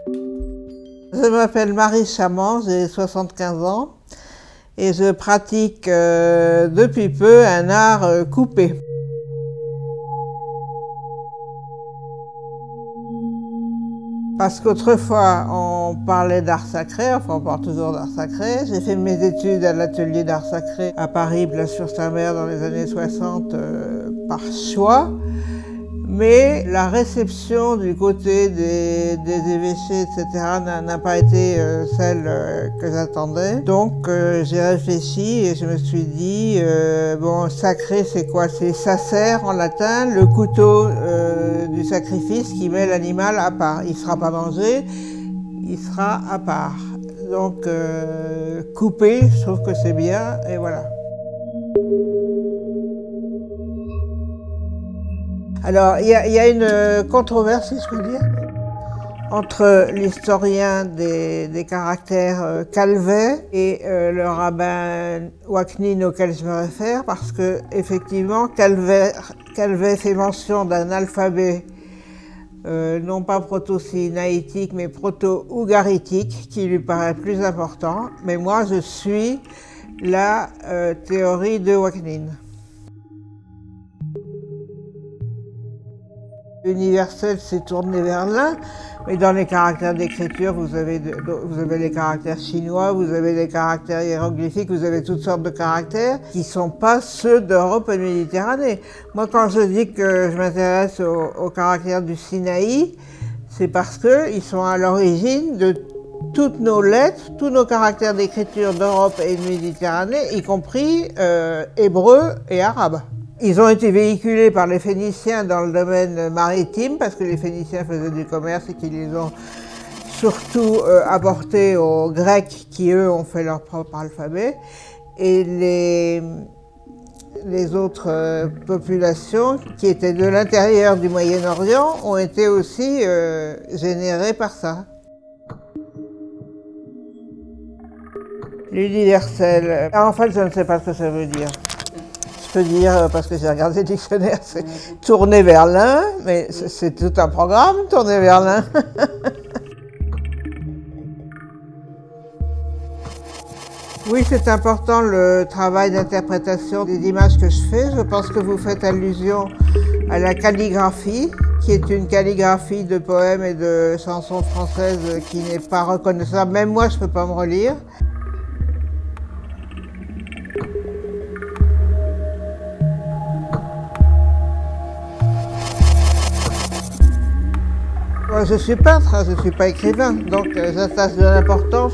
Je m'appelle Marie Chamand, j'ai 75 ans et je pratique depuis peu un art coupé. Parce qu'autrefois, on parlait d'art sacré, enfin on parle toujours d'art sacré. J'ai fait mes études à l'atelier d'art sacré à Paris, Place-sur-Samer, dans les années 60, par choix. Mais la réception du côté des évêchés, etc., n'a pas été celle que j'attendais. Donc j'ai réfléchi et je me suis dit, bon, sacré c'est quoi? C'est sacer en latin, le couteau du sacrifice qui met l'animal à part. Il ne sera pas mangé, il sera à part. Donc couper, je trouve que c'est bien, et voilà. Alors, il y a une controverse, si je peux dire, entre l'historien des caractères Calvet et le rabbin Waknin auquel je me réfère, parce que effectivement, Calvet fait mention d'un alphabet non pas proto-sinaïtique, mais proto-ougaritique, qui lui paraît plus important. Mais moi, je suis la théorie de Waknin. L'universel s'est tourné vers l'un, mais dans les caractères d'écriture, vous avez les caractères chinois, vous avez les caractères hiéroglyphiques, vous avez toutes sortes de caractères qui ne sont pas ceux d'Europe et de Méditerranée. Moi, quand je dis que je m'intéresse aux caractères du Sinaï, c'est parce qu'ils sont à l'origine de toutes nos lettres, tous nos caractères d'écriture d'Europe et de Méditerranée, y compris hébreu et arabe. Ils ont été véhiculés par les Phéniciens dans le domaine maritime, parce que les Phéniciens faisaient du commerce et qu'ils les ont surtout apportés aux Grecs qui, eux, ont fait leur propre alphabet. Et les autres populations qui étaient de l'intérieur du Moyen-Orient ont été aussi générées par ça. L'universel, en fait, je ne sais pas ce que ça veut dire. Je peux dire, parce que j'ai regardé le dictionnaire, c'est tourner vers l'un, mais c'est tout un programme, tourner vers l'un. Oui, c'est important le travail d'interprétation des images que je fais. Je pense que vous faites allusion à la calligraphie, qui est une calligraphie de poèmes et de chansons françaises qui n'est pas reconnaissable. Même moi, je ne peux pas me relire. Moi, je suis peintre, je ne suis pas écrivain, donc j'attache de l'importance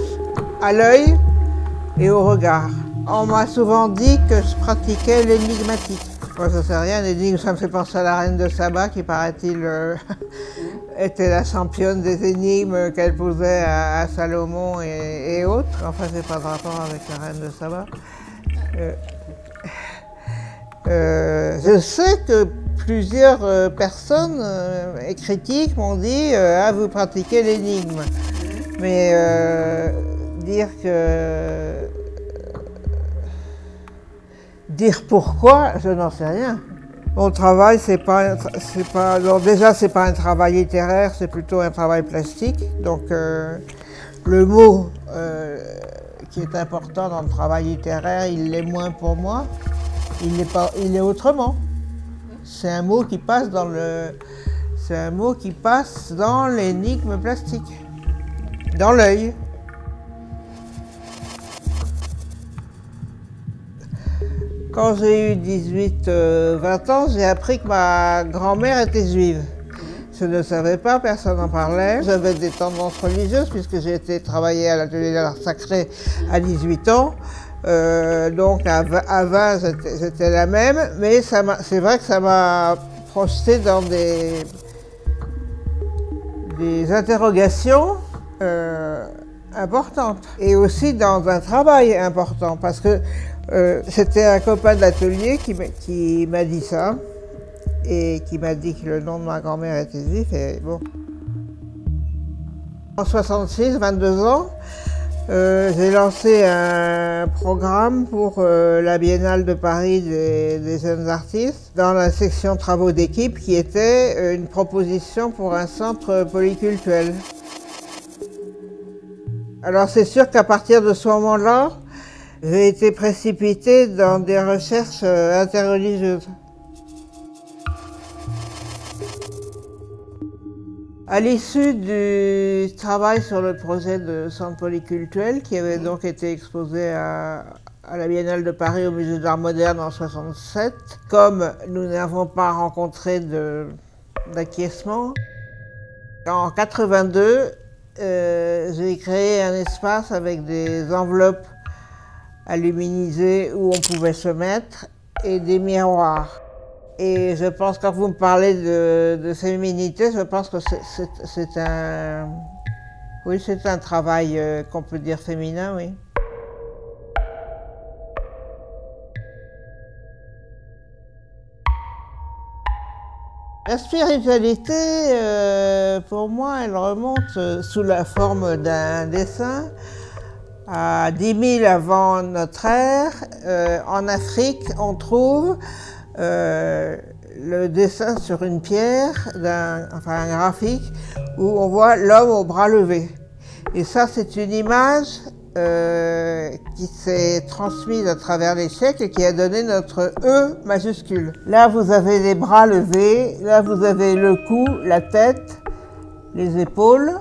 à l'œil et au regard. On m'a souvent dit que je pratiquais l'énigmatique. Moi, je ne sais rien, l'énigme, ça me fait penser à la reine de Saba, qui paraît-il était la championne des énigmes qu'elle posait à Salomon et autres. Enfin, c'est pas de rapport avec la reine de Saba. Je sais que plusieurs personnes et critiques m'ont dit ah, vous pratiquez l'énigme. Mais dire pourquoi, je n'en sais rien. Mon travail, donc déjà, c'est pas un travail littéraire, c'est plutôt un travail plastique. Donc le mot qui est important dans le travail littéraire, il l'est moins pour moi. Il est autrement. C'est un mot qui passe dans l'énigme plastique, dans l'œil. Quand j'ai eu 18-20 ans, j'ai appris que ma grand-mère était juive. Je ne savais pas, personne n'en parlait. J'avais des tendances religieuses puisque j'ai été travailler à l'atelier d'art sacré à 18 ans. Donc à 20, j'étais la même, mais c'est vrai que ça m'a projeté dans des interrogations importantes. Et aussi dans un travail important, parce que c'était un copain de l'atelier qui m'a dit ça, et qui m'a dit que le nom de ma grand-mère était juif, et bon. En 66, 22 ans, j'ai lancé un programme pour la Biennale de Paris des jeunes artistes dans la section travaux d'équipe qui était une proposition pour un centre polyculturel. Alors c'est sûr qu'à partir de ce moment-là, j'ai été précipitée dans des recherches interreligieuses. À l'issue du travail sur le projet de centre polyculturel, qui avait donc été exposé à la Biennale de Paris au Musée d'Art Moderne en 1967, comme nous n'avons pas rencontré d'acquiescement, en 1982, j'ai créé un espace avec des enveloppes aluminisées où on pouvait se mettre et des miroirs. Et je pense, quand vous me parlez de féminité, je pense que c'est un travail qu'on peut dire féminin, oui. La spiritualité, pour moi, elle remonte sous la forme d'un dessin à 10 000 avant notre ère. En Afrique, on trouve le dessin sur une pierre, un graphique, où on voit l'homme au bras levé. Et ça, c'est une image qui s'est transmise à travers les siècles et qui a donné notre E majuscule. Là, vous avez les bras levés, là, vous avez le cou, la tête, les épaules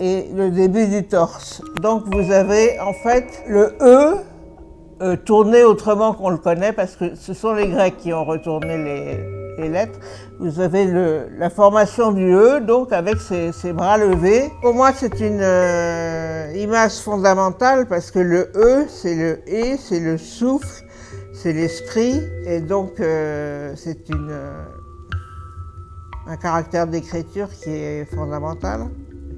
et le début du torse. Donc, vous avez en fait le E tourné autrement qu'on le connaît, parce que ce sont les Grecs qui ont retourné les lettres. Vous avez la formation du E, donc avec ses bras levés. Pour moi, c'est une image fondamentale, parce que le E, c'est le et, c'est le souffle, c'est l'esprit, et donc c'est un caractère d'écriture qui est fondamental.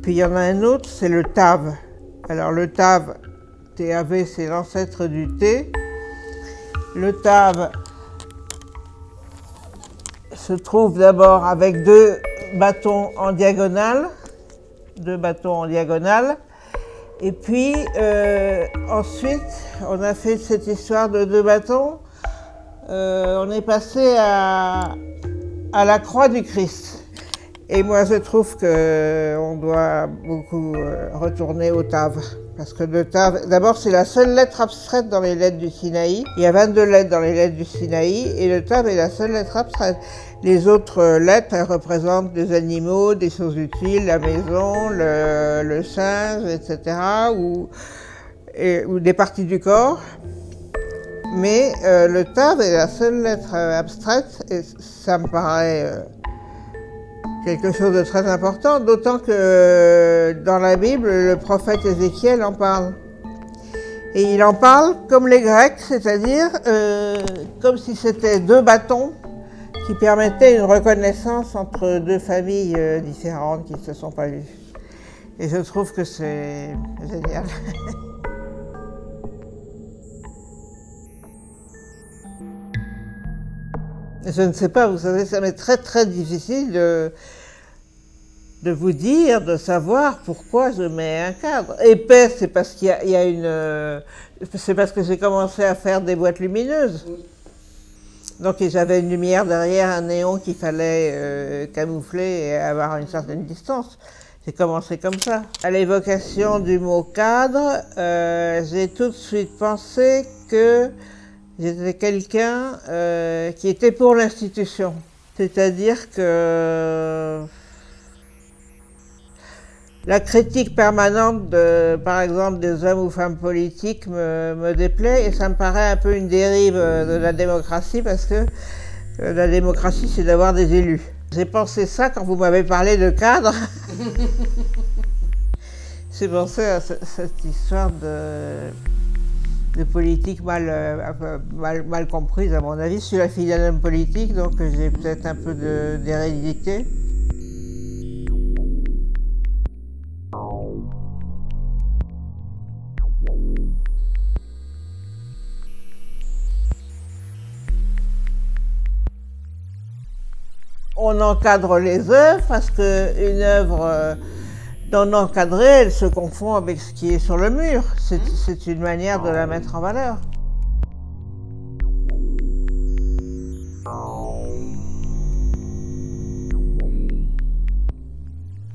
Puis il y en a un autre, c'est le Tav. Alors le Tav, TAV, c'est l'ancêtre du T. Le Tav se trouve d'abord avec deux bâtons en diagonale, et puis ensuite on a fait cette histoire de deux bâtons, on est passé à la croix du Christ. Et moi je trouve qu'on doit beaucoup retourner au Tav. Parce que le Tav, d'abord, c'est la seule lettre abstraite dans les lettres du Sinaï. Il y a 22 lettres dans les lettres du Sinaï, et le Tav est la seule lettre abstraite. Les autres lettres, elles représentent des animaux, des choses utiles, la maison, le singe, etc., ou des parties du corps. Mais le Tav est la seule lettre abstraite, et ça me paraît quelque chose de très important, d'autant que dans la Bible, le prophète Ézéchiel en parle. Et il en parle comme les Grecs, c'est-à-dire comme si c'était deux bâtons qui permettaient une reconnaissance entre deux familles différentes qui ne se sont pas vues. Et je trouve que c'est génial. Je ne sais pas, vous savez, ça m'est très très difficile de vous dire, de savoir pourquoi je mets un cadre. Épais, c'est parce qu'il y a c'est parce que j'ai commencé à faire des boîtes lumineuses. Donc j'avais une lumière derrière, un néon qu'il fallait camoufler et avoir une certaine distance. J'ai commencé comme ça. À l'évocation du mot cadre, j'ai tout de suite pensé que j'étais quelqu'un qui était pour l'institution. C'est-à-dire que la critique permanente, par exemple, des hommes ou femmes politiques me déplaît, et ça me paraît un peu une dérive de la démocratie, parce que la démocratie, c'est d'avoir des élus. J'ai pensé ça quand vous m'avez parlé de cadre. J'ai pensé à cette histoire de politique mal comprise, à mon avis. Je suis la fille d'un homme politique, donc j'ai peut-être un peu d'hérédité. On encadre les œuvres parce qu'une œuvre non encadrée, elle se confond avec ce qui est sur le mur. C'est une manière de la mettre en valeur.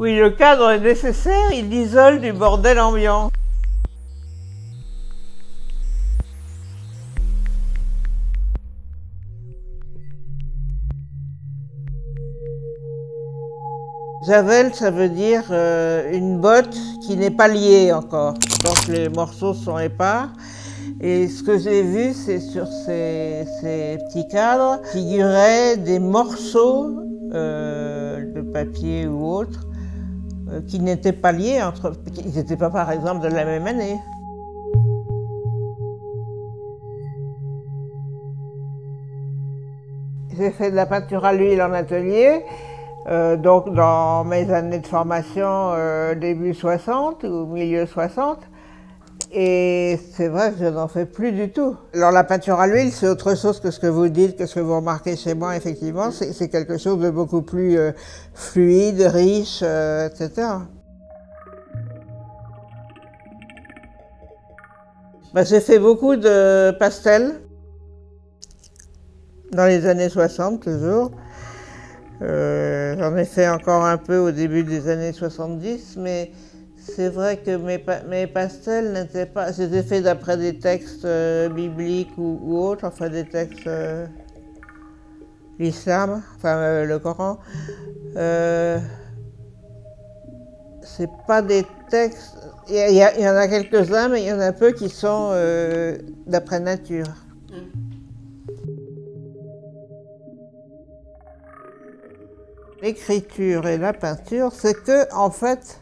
Oui, le cadre est nécessaire, il l'isole du bordel ambiant. Javel, ça veut dire une botte qui n'est pas liée encore. Donc les morceaux sont épars. Et ce que j'ai vu, c'est sur ces petits cadres figuraient des morceaux de papier ou autres qui n'étaient pas liés entre, ils n'étaient pas par exemple de la même année. J'ai fait de la peinture à l'huile en atelier, donc dans mes années de formation début 60 ou milieu 60. Et c'est vrai que je n'en fais plus du tout. Alors la peinture à l'huile, c'est autre chose que ce que vous dites, que ce que vous remarquez chez moi, effectivement. C'est quelque chose de beaucoup plus fluide, riche, etc. Ben, j'ai fait beaucoup de pastels dans les années 60 toujours. J'en ai fait encore un peu au début des années 70, mais c'est vrai que mes pastels n'étaient pas... C'était fait d'après des textes bibliques ou autres, enfin des textes l'islam, enfin le Coran. C'est pas des textes... Il y en a quelques-uns, mais il y en a peu qui sont d'après nature. L'écriture et la peinture, c'est que, en fait,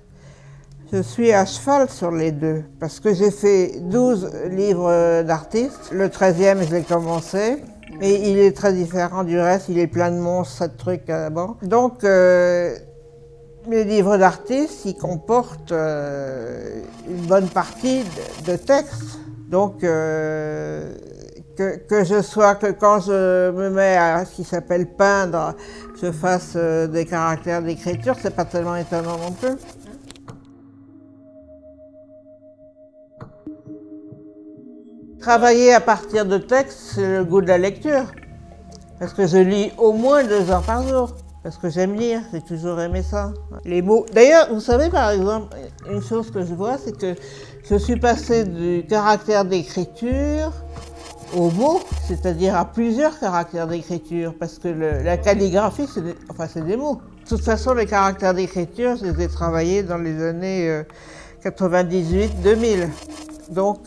je suis à cheval sur les deux, parce que j'ai fait 12 livres d'artistes. Le 13e, je l'ai commencé, et il est très différent du reste, il est plein de monstres, de trucs là-bas. Donc, mes livres d'artistes, ils comportent une bonne partie de textes. Donc, que je sois, que quand je me mets à ce qui s'appelle peindre, je fasse des caractères d'écriture, c'est pas tellement étonnant non plus. Travailler à partir de textes, c'est le goût de la lecture. Parce que je lis au moins 2 heures par jour. Parce que j'aime lire, j'ai toujours aimé ça. Les mots. D'ailleurs, vous savez, par exemple, une chose que je vois, c'est que je suis passé du caractère d'écriture aux mots, c'est-à-dire à plusieurs caractères d'écriture, parce que la calligraphie, c'est des mots. De toute façon, les caractères d'écriture, je les ai travaillés dans les années 98-2000. Donc,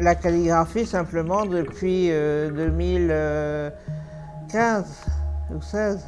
la calligraphie, simplement, depuis 2015 ou 16.